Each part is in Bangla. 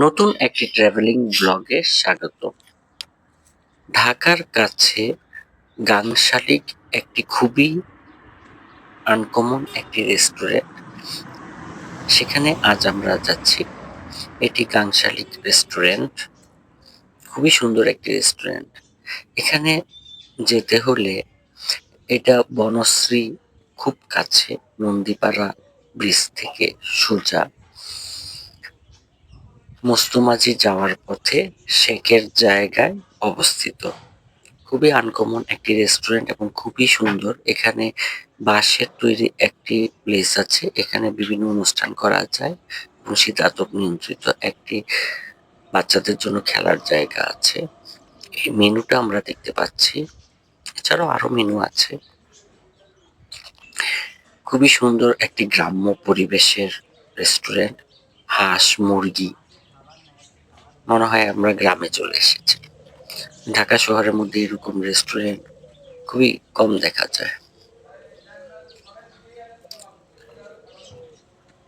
নতুন একটি ট্রাভেলিং ব্লগে স্বাগত। ঢাকার কাছে গাংশালিক একটি খুবই আনকমন একটি রেস্টুরেন্ট, সেখানে আজ আমরা যাচ্ছি। এটি গাংশালিক রেস্টুরেন্ট, খুবই সুন্দর একটি রেস্টুরেন্ট। এখানে যেতে হলে এটা বনশ্রী খুব কাছে, নন্দীপাড়া ব্রিজ থেকে সোজা মস্তুমাঝি যাওয়ার পথে শেখের জায়গায় অবস্থিত। খুবই আনকমন একটি রেস্টুরেন্ট এবং খুবই সুন্দর। এখানে বাঁশের তৈরি একটি প্লেস আছে, এখানে বিভিন্ন অনুষ্ঠান করা যায় এবং শীতাতপ নিয়ন্ত্রিত একটি বাচ্চাদের জন্য খেলার জায়গা আছে। এই মেনুটা আমরা দেখতে পাচ্ছি, এছাড়াও আরো মেনু আছে। খুবই সুন্দর একটি গ্রাম্য পরিবেশের রেস্টুরেন্ট। হাঁস মুরগি, মনে হয় আমরা গ্রামে চলে এসেছি। ঢাকা শহরের মধ্যে এরকম রেস্টুরেন্ট খুবই কম দেখা যায়।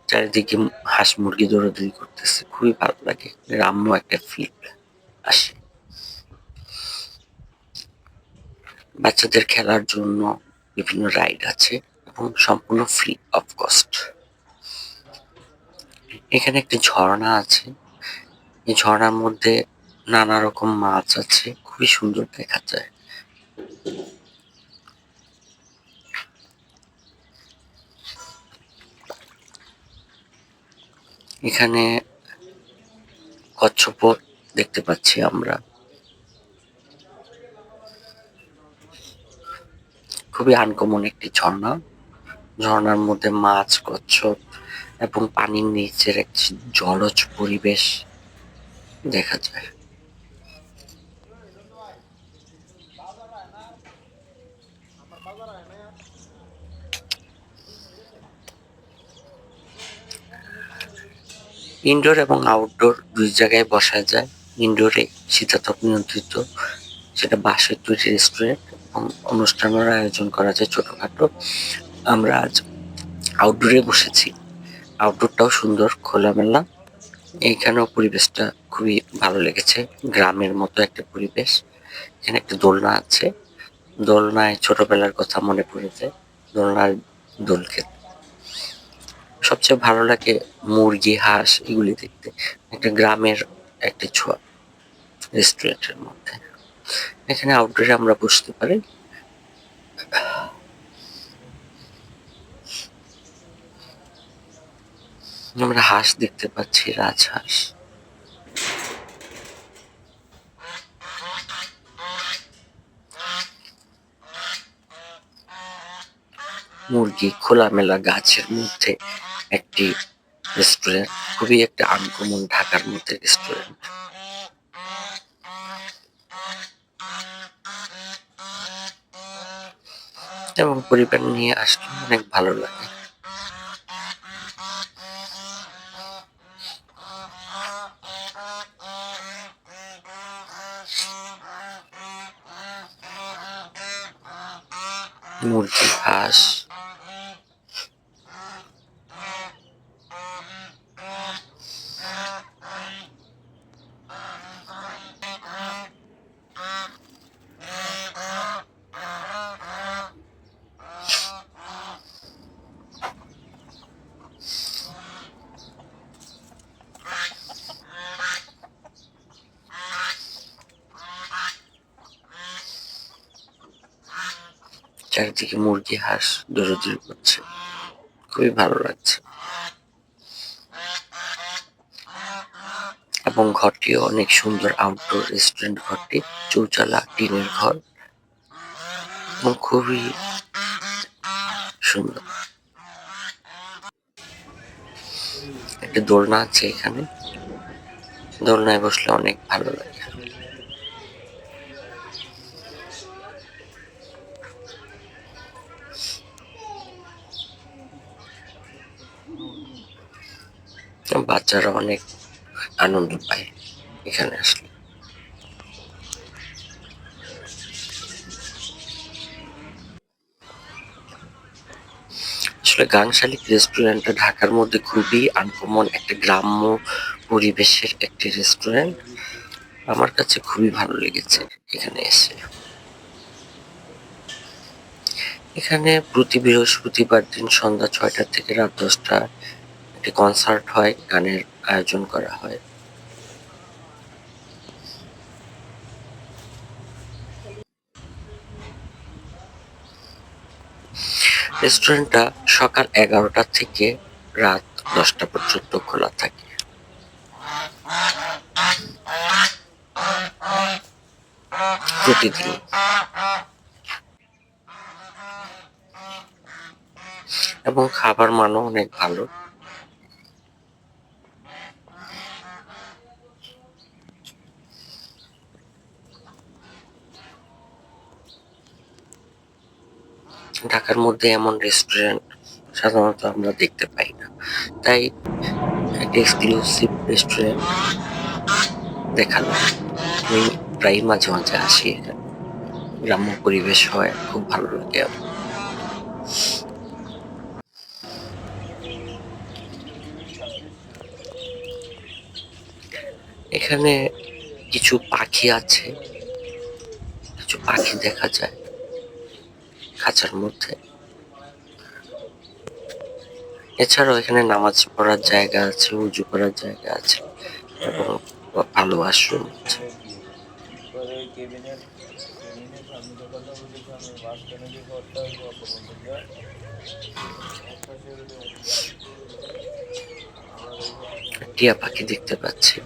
চারিদিকে হাঁস মুরগি দৌড়াদৌড়ি করতেছে, খুবই ভালো লাগে, গ্রাম্য একটা ফিল আসে। বাচ্চাদের খেলার জন্য বিভিন্ন রাইড আছে এবং সম্পূর্ণ ফ্রি অফ কস্ট। এখানে একটি ঝর্ণা আছে, এই ঝর্ণার মধ্যে নানা রকম মাছ আছে, খুবই সুন্দর দেখা যায়। এখানে কচ্ছপও দেখতে পাচ্ছি আমরা। খুবই আনকমন একটি ঝর্ণা, ঝর্ণার মধ্যে মাছ, কচ্ছপ এবং পানির নিচের একটি জলজ পরিবেশ দেখা যায়। ইনডোর এবং আউটডোর দুই জায়গায় বসা যায়। ইনডোরে শীতাতপ নিয়ন্ত্রিত, সেটা বাঁশের তৈরি রেস্টুরেন্ট এবং অনুষ্ঠানের আয়োজন করা যায় ছোটখাটো। আমরা আজ আউটডোরে বসেছি, আউটডোরটাও সুন্দর, খোলামেলা। এইখানেও পরিবেশটা খুবই ভালো লেগেছে, গ্রামের মতো একটা পরিবেশ। এখানে একটা দোলনা আছে, দোলনায় ছোটবেলার কথা মনে পড়ে যায়, দোলনায় দোল খেতে। সবচেয়ে ভালো লাগে মুরগি, হাঁস এগুলি দেখতে, একটা গ্রামের একটা ছোঁয়া রেস্টুরেন্টের মধ্যে। এখানে আউটডোরে আমরা বসতে পারি। আমরা হাঁস দেখতে পাচ্ছি, রাজহাঁস। মুরগি, খোলামেলা গাছের মধ্যে একটি রেস্টুরেন্ট, খুবই একটা আনকমন ঢাকার মধ্যে রেস্টুরেন্ট। এবং পরিবার নিয়ে আসলে অনেক ভালো লাগে। মুরগি, হাঁস, চারিদিকে মুরগি, হাঁস দৌড়াদৌড়ি করছে, খুবই ভালো লাগছে। এবং ঘরটিও অনেক সুন্দর, আউটডোর রেস্টুরেন্ট ঘরটি, চৌচালা টিনের ঘর এবং খুবই সুন্দর। একটা দোলনা আছে এখানে, দোলনায় বসলে অনেক ভালো লাগে। বাচ্চারা অনেক আনন্দ পায় এখানে আসলে। আসলে গাংশালিক রেস্টুরেন্টটা ঢাকার মধ্যে খুবই আনকমন একটা গ্রাম্য পরিবেশের একটি রেস্টুরেন্ট। আমার কাছে খুবই ভালো লেগেছে এখানে এসে। এখানে প্রতি বৃহস্পতিবার দিন সন্ধ্যা ৬টা থেকে রাত ১০টা একটি কনসার্ট হয়, গানের আয়োজন করা হয়। রেস্টুরেন্টটা সকাল ১১টা থেকে রাত ১০টা পর্যন্ত খোলা থাকে। প্রতিদিন। এবং খাবার মানও অনেক ভালো। ঢাকার মধ্যে এমন রেস্টুরেন্ট সাধারণত আমরা দেখতে পাই না। তাই একটা এক্সক্লুসিভ রেস্টুরেন্ট দেখালাম। আমি প্রায়ই মাঝে মাঝে আসি এখানে। গ্রাম্য পরিবেশ হয়, খুব ভালো লাগে আমার। এখানে কিছু পাখি আছে, কিছু পাখি দেখা যায় খাঁচার মধ্যে। এছাড়াও এখানে নামাজ পড়ার জায়গা আছে, উজু করার জায়গা আছে এবং ভালো ওয়াশরুম আছে। টিয়া পাখি দেখতে পাচ্ছি।